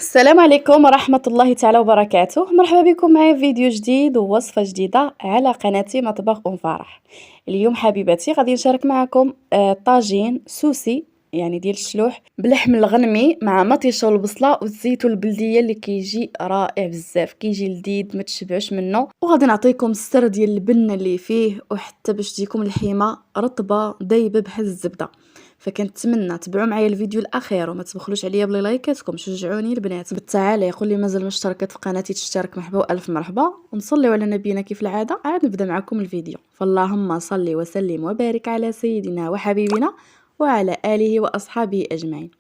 السلام عليكم ورحمة الله تعالى وبركاته. مرحبا بكم معايا في فيديو جديد ووصفة جديدة على قناتي مطبخ أم فرح. اليوم حبيباتي غادي نشارك معكم طاجين سوسي، يعني ديال الشلوح باللحم الغنمي مع مطيشه والبصله والزيت البلديه اللي كيجي رائع بزاف، كيجي لذيذ ما تشبعوش منه. وغادي نعطيكم السر ديال البنه اللي فيه وحتى باش تجيكم اللحيمه رطبه دايبه بحال الزبده. فكنتمنى تبعوا معايا الفيديو الاخير وما تبخلوش عليا بلي لايكاتكم، شجعوني البنات بالتعاليق، واللي مازال مشتركه في قناتي تشترك، مرحبا والف مرحبا. ونصليو على نبينا كيف العاده. عاد نبدا معكم الفيديو. فاللهم صل وسلم وبارك على سيدنا وحبيبنا وعلى اله واصحابه اجمعين.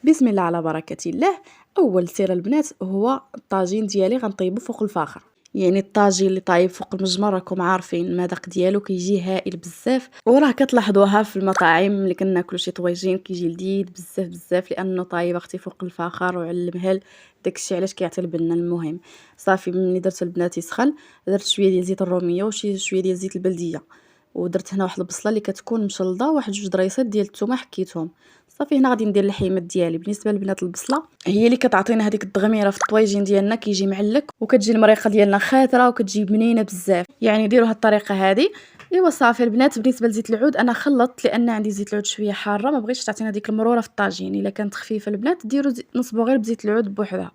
بسم الله على بركه الله. اول سيره البنات هو الطاجين ديالي غنطيبو فوق الفاخر، يعني الطاجين اللي طايب فوق المجمر راكم عارفين المذاق ديالو كيجي هائل بزاف، وراه كتلاحظوها في المطاعم ملي كناكلوا شي طويجين كيجي لذيذ بزاف بزاف لانه طايب اختي فوق الفاخر وعلى المهل. داكشي علاش كيعطي البنه. المهم صافي ملي درت البنات يسخن، درت شويه ديال زيت الروميه وشي شويه ديال زيت البلديه، ودرت هنا واحد البصله اللي كتكون مشلضه واحد جوج دريسات ديال الثومه حكيتهم. صافي هنا غادي ندير اللحيمات ديالي. بالنسبه لبنات البصله هي اللي كتعطينا هذيك التغميره في الطويجين ديالنا، كيجي معلك وكتجي المريقه ديالنا خاتره وكتجي بنينه بزاف، يعني ديروا هاد الطريقه هذه. ايوا صافي البنات. بالنسبه لزيت العود انا خلطت لان عندي زيت العود شويه حاره، ما بغيتش تعطينا ديك المروره في الطاجين. الا كانت خفيفه البنات ديروا نصبوا غير بزيت العود بوحدها.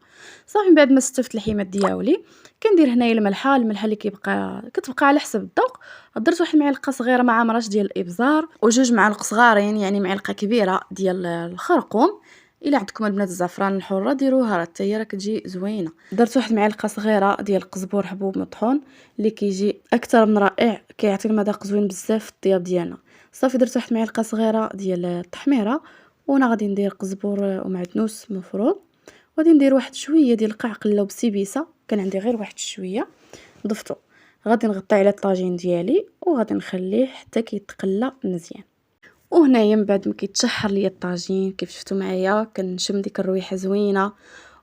صافي من بعد ما استفت اللحيمات ديالي كندير هنايا الملحه اللي كتبقى على حسب الذوق. درت واحد المعلقه صغيره مع مرش ديال الابزار وجوج معالق صغارين، يعني معلقه كبيره ديال الخرقوم. الا عندكم البنات الزعفران الحره ديروها، راه حتى هي راه كتجي زوينه. درت واحد المعلقه صغيره ديال القزبور حبوب مطحون اللي كيجي اكثر من رائع، كيعطي المذاق زوين بزاف في الطياب ديالنا. صافي درت واحد المعلقه صغيره ديال التحميره، وانا غادي ندير قزبور ومعدنوس مفروم، وغادي ندير واحد شويه ديال القعقله وبسيبيسه، كان عندي غير واحد شويه ضفتو. غادي نغطي على الطاجين ديالي وغادي نخليه حتى كيتقلى مزيان. وهنايا من بعد ما كيتشحر ليا الطاجين كيف شفتوا معايا كنشم ديك الريحه زوينه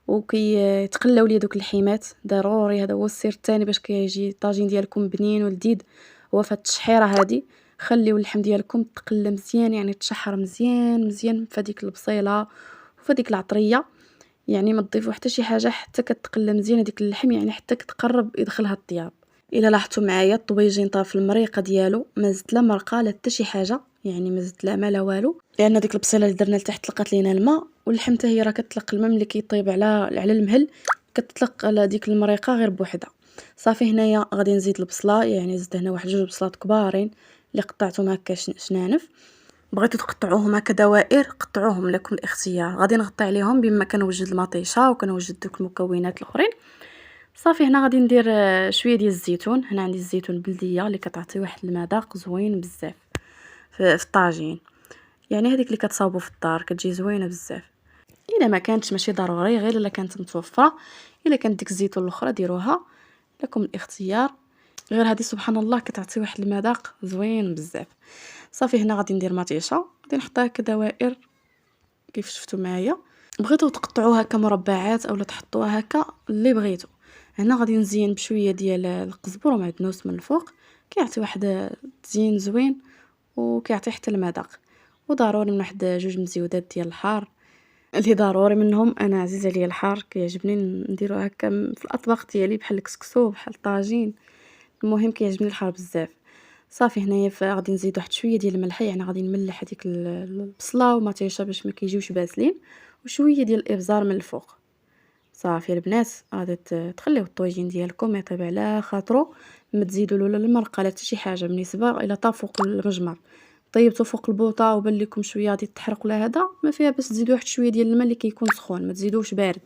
وكيتقلاو ليا دوك اللحيمات. ضروري هذا هو السر الثاني باش كيجي الطاجين ديالكم بنين ولذيذ، هو فهاد التشحيره هذه. خليو اللحم ديالكم تقلى مزيان، يعني تشحر مزيان مزيان فهاديك البصيله وفهاديك العطريه، يعني ما تضيفوا حتى شي حاجه حتى كتقلى مزيان هذيك اللحم، يعني حتى كتقرب يدخلها الطياب. الا لاحظتوا معايا الطويجين طاب في المريقه ديالو، ما زدت لا مرقه لا حتى شي حاجه، يعني ما زدت لا ما لا والو، لان ديك البصيله اللي درنا لتحت لقات لينا الماء، واللحم حتى هي راه كتطلق الماء ملي كيطيب على المهل، كتطلق على ديك المريقه غير بوحدها. صافي هنايا غادي نزيد البصله، يعني زدت هنا واحد جوج بصلات كبارين اللي قطعتهم هكا شنانف. بغيتو تقطعوهم هكا دوائر قطعوهم، لكم الاختيار. غادي نغطي عليهم بما كنوجد المطيشه وكنوجد دوك المكونات الاخرين. صافي هنا غادي ندير شويه ديال الزيتون. هنا عندي الزيتون البلديه اللي كتعطي واحد المذاق زوين بزاف في الطاجين، يعني هذيك اللي كتصاوبوا في الدار كتجي زوينه بزاف. الا ما كانتش ماشي ضروري، غير الا كانت متوفره. الا كانت ديك الزيتون الاخرى ديروها، لكم الاختيار. غير هذه سبحان الله كتعطي واحد المذاق زوين بزاف. صافي هنا غادي ندير مطيشه، غادي نحطها هكا دوائر كيف شفتوا معايا. بغيتو تقطعوها كمربعات اولا تحطوها هكا اللي بغيتو. هنا غادي نزين بشويه ديال القزبر ومعدنوس من الفوق، كيعطي واحد تزيين زوين وكيعطي حتى المذاق. وضروري من واحد جوج مزيودات ديال الحار اللي ضروري منهم. انا عزيز عليا الحار، كيعجبني نديرو هكا في الاطباق ديالي بحال الكسكسو بحال الطاجين. المهم كيعجبني الحار بزاف. صافي هنايا غادي نزيد واحد شويه ديال الملح، يعني غادي نملح هذيك البصله ومطيشه باش ما كيجيوش باسلين، وشويه ديال الابزار من الفوق. صافي البنات غادي تخليو الطويجين ديالكم يطيب على خاطرو، ما تزيدوا له لا المرقه لا حتى شي حاجه. بالنسبه الى طاب فوق المجمر طيبتو فوق البوطه وبان لكم شويه غادي تحرق ولا هذا، ما فيها باش تزيدوا واحد شويه ديال الماء اللي كيكون سخون، ما تزيدوش بارد.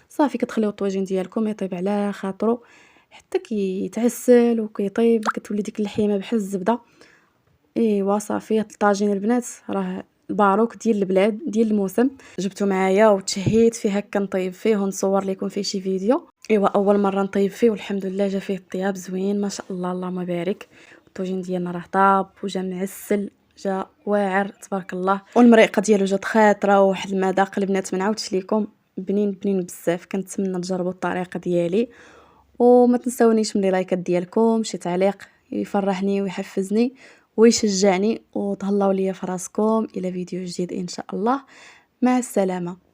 صافي كتخليو الطويجين ديالكم يطيب على خاطرو حتى كيتعسل وكيطيب، كتولي ديك اللحيمه بحال الزبده. ايوا صافي الطاجين البنات راه الباروك ديال البلاد ديال الموسم. جبتو معايا وتشهيت فيه هكا نطيب فيه ونصور لكم فيه شي فيديو. ايوا اول مره نطيب فيه والحمد لله جا فيه الطياب زوين ما شاء الله اللهم بارك. الطاجين ديالنا راه طاب وجا معسل، جا واعر تبارك الله، والمريقه ديالو جات خاطره وواحد المذاق البنات ما نعاودش لكم. بنين بنين بزاف. كنتمنى تجربوا الطريقه ديالي، وما تنسونيش من اللايكات ديالكم، شي تعليق يفرحني ويحفزني ويشجعني. وتهلاو ليا في راسكم. الى فيديو جديد ان شاء الله. مع السلامه.